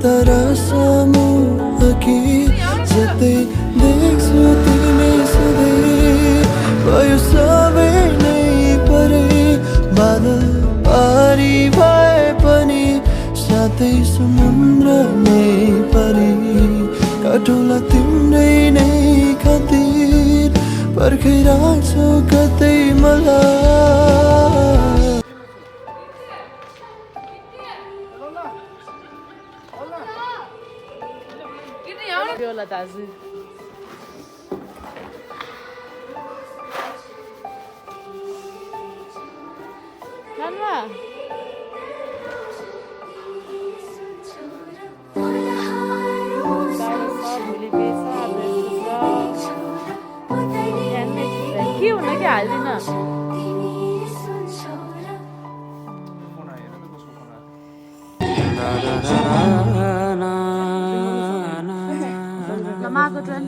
तर समूह कि जतै देख्छु तिमी सधैँ भयो सबै नै परे बादल पारी भए पनि साथै समुद्र नै परे काठोला तिम्रै नै खातिर पर्खिरहेछौ कतै मलाई Viola dazu. Nanwa. के हुन कि हाल्दिन Lamago dyan.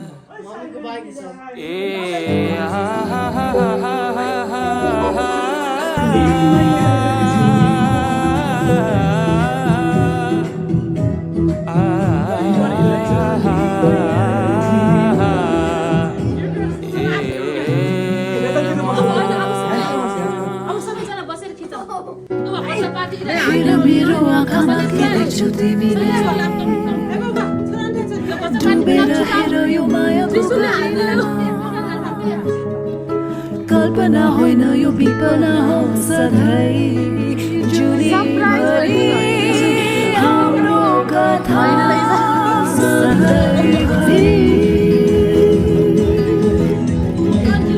मेरो आँखामा के देख्छु तिमीले डुबेर हेर यो मायाको कल्पना होइन यो विपना हो सधैँ जुनीभरि हाम्रो कथा सधैँभरि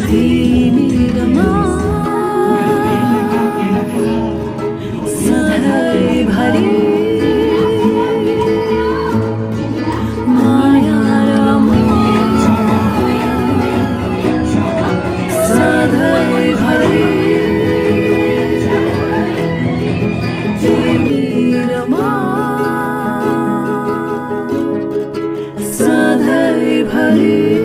तिमी र म सधैँभरि सधैँभरि